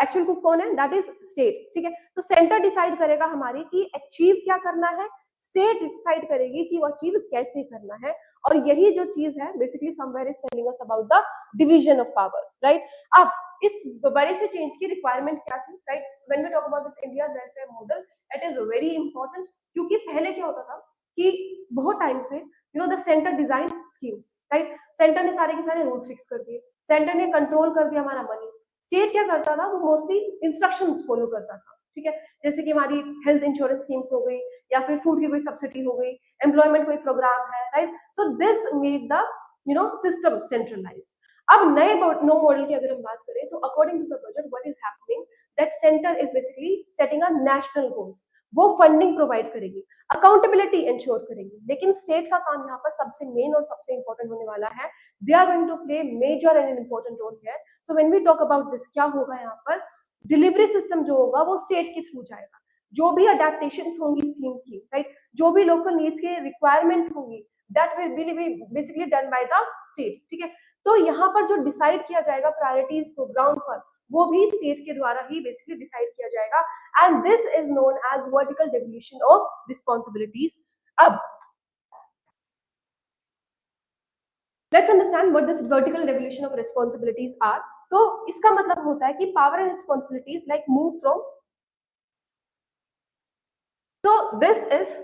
एक्चुअल कुक कौन है, दैट इज स्टेट, ठीक है। तो सेंटर डिसाइड करेगा हमारी कि अचीव क्या करना है, स्टेट डिसाइड करेगी कि वो अचीव कैसे करना है, और यही जो चीज है basically somewhere is telling us about the division of power, right. अब इस बड़े से चेंज की रिक्वायरमेंट क्या थी, right, when we talk about this India's welfare model, it is very important, क्योंकि पहले क्या होता था कि बहुत टाइम से the centre design schemes, right, centre ने सारे के सारे रूल्स फिक्स कर दिए, सेंटर ने कंट्रोल कर दिया हमारा मनी, स्टेट क्या करता था वो मोस्टली इंस्ट्रक्शंस फॉलो करता था, ठीक है, जैसे कि हमारी हेल्थ इंश्योरेंस स्कीम्स हो गई या फिर फूड की कोई सब्सिडी हो गई, एम्प्लॉयमेंट कोई प्रोग्राम है, right. So this made the system centralised. अब नए नो मॉडल की अगर हम बात करें तो according to the budget what is happening that centre is basically setting a national goals, वो फंडिंग प्रोवाइड करेगी, अकाउंटेबिलिटी इंश्योर करेंगी, लेकिन स्टेट का काम यहाँ पर सबसे मेन और सबसे इंपॉर्टेंट होने वाला है, they are going to play major and important role here. So when we talk about this, क्या होगा यहाँ पर, डिलीवरी सिस्टम जो होगा वो स्टेट के थ्रू जाएगा, जो भी अडेप्टेशन होंगी स्कीम्स की, राइट, जो भी लोकल नीड्स के रिक्वायरमेंट होंगी that will B basically done by the state, ठीक है। तो यहाँ पर जो डिसाइड किया जाएगा प्रायोरिटीज को ग्राउंड पर, वो भी स्टेट के द्वारा ही बेसिकली डिसाइड किया जाएगा, and this is known as vertical devolution of responsibilities. अब let's understand what this vertical devolution of responsibilities are. तो इसका मतलब होता है कि power and responsibilities like move from, so this is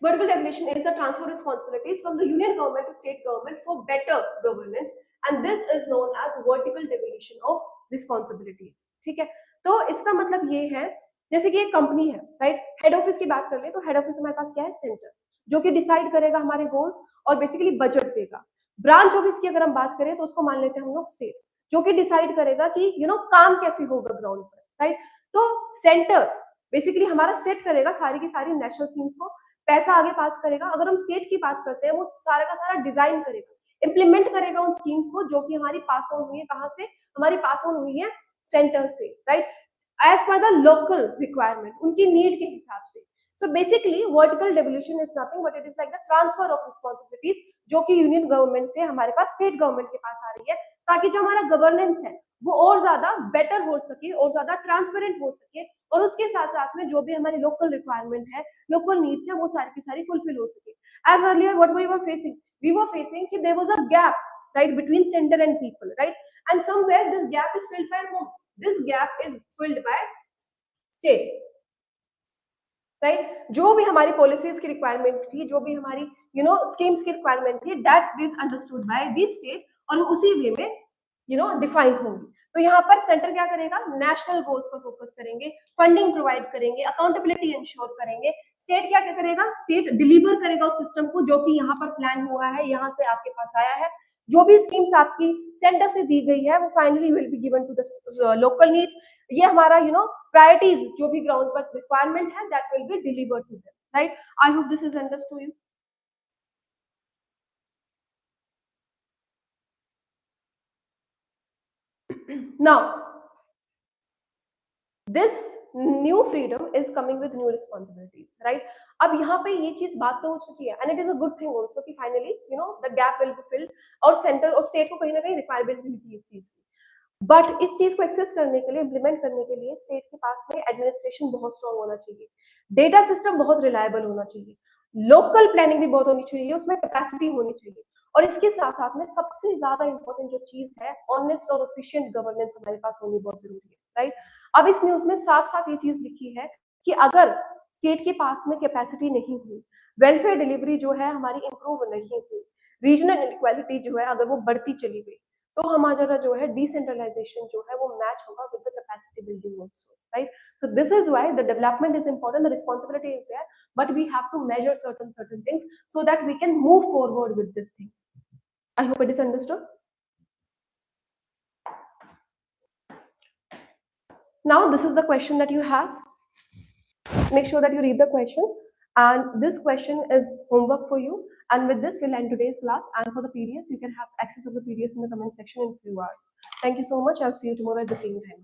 vertical devolution is the transfer of responsibilities from the union government to state government for better governance, and this is known as vertical devolution of responsibilities, ठीक है। तो इसका मतलब ये है, जैसे कि एक कंपनी है, राइट, हेड ऑफिस की बात कर ले तो हेड ऑफिस हमारे पास क्या है, सेंटर, जो कि डिसाइड करेगा हमारे गोल्स और बेसिकली बजट देगा। ब्रांच ऑफिस की अगर हम बात करें तो उसको मान लेते हैं हम लोग स्टेट, जो कि डिसाइड करेगा कि काम कैसे होगा ग्राउंड पर, राइट। तो सेंटर बेसिकली हमारा सेट करेगा सारी की सारी नेशनल स्कीम्स को, पैसा आगे पास करेगा। अगर हम स्टेट की बात करते हैं, वो सारा का सारा डिजाइन करेगा, इम्प्लीमेंट करेगा उन स्कीम्स को जो कि हमारी पास ऑन हुई है, कहाँ से, हमारी पास ऑन हुई है सेंटर से, right, as per the local requirement, उनकी नीड के हिसाब से। So basically vertical devolution is nothing but it is like the transfer of responsibilities जो कि यूनियन गवर्नमेंट से हमारे पास स्टेट गवर्नमेंट के पास आ रही है, ताकि जो हमारा गवर्नेंस है वो और ज्यादा बेटर हो सके और ज्यादा ट्रांसपेरेंट हो सके, और उसके साथ साथ में जो भी हमारी लोकल रिक्वायरमेंट है, लोकल नीड्स है, वो सारी की सारी फुलफिल हो सके। As earlier what we were facing, we were facing कि there was a gap, right, between center and people, right, and somewhere this gap is filled by whom, this gap is filled by state, right. जो भी हमारी policies की requirement थी, जो भी हमारी schemes की रिक्वायरमेंट थी, that is understood by the state, और उसी वे में डिफाइन होंगी। तो यहाँ पर सेंटर क्या करेगा, नेशनल गोल्स पर फोकस करेंगे, फंडिंग प्रोवाइड करेंगे, अकाउंटेबिलिटी इंश्योर करेंगे। स्टेट क्या क्या करेगा, स्टेट डिलीवर करेगा उस सिस्टम को जो कि यहाँ पर प्लान हुआ है, यहाँ से आपके पास आया है। जो भी स्कीम्स आपकी सेंटर से दी गई है वो finally will be given to the local needs. ये हमारा प्रायोरिटीज जो भी ग्राउंड पर रिक्वायरमेंट है, that will be delivered to them, right. I hope this is understood you. Now this new freedom is coming with new responsibilities, right। अब यहाँ पे ये चीज बात तो हो चुकी है, and it is a good thing also कि finally the gap will be filled, और सेंटर और स्टेट को कहीं ना कहीं रिक्वायरमेंट भी थी इस चीज की। बट इस चीज को एक्सेस करने के लिए, इम्प्लीमेंट करने के लिए स्टेट के पास में एडमिनिस्ट्रेशन बहुत स्ट्रांग होना चाहिए, डेटा सिस्टम बहुत रिलायबल होना चाहिए, लोकल प्लानिंग भी बहुत होनी चाहिए, उसमें कैपेसिटी होनी चाहिए, और इसके साथ साथ में सबसे ज्यादा इंपॉर्टेंट जो चीज है, ऑनेस्ट और एफिशिएंट गवर्नेंस हमारे पास होनी बहुत जरूरी है, राइट। अब इस न्यूज में साफ साफ ये चीज लिखी है कि अगर स्टेट के पास में कैपेसिटी नहीं हुई, वेलफेयर डिलीवरी जो है हमारी इंप्रूव नहीं हुई, रीजनल इनइक्वालिटी जो है अगर वो बढ़ती चली गई, तो हमारा जो है डिसेंट्रलाइजेशन जो है वो मैच होगा with the capacity building also, right. So this is why the development is important, the responsibility is there, but we have to measure certain things so that we can move forward with this thing. I hope it is understood. Now this is the question that you have. Make sure that you read the question, and this question is homework for you. And with this we'll end today's class, and for the PDFs you can have access of the PDFs in the comment section in few hours. Thank you so much. I'll see you tomorrow at the same time.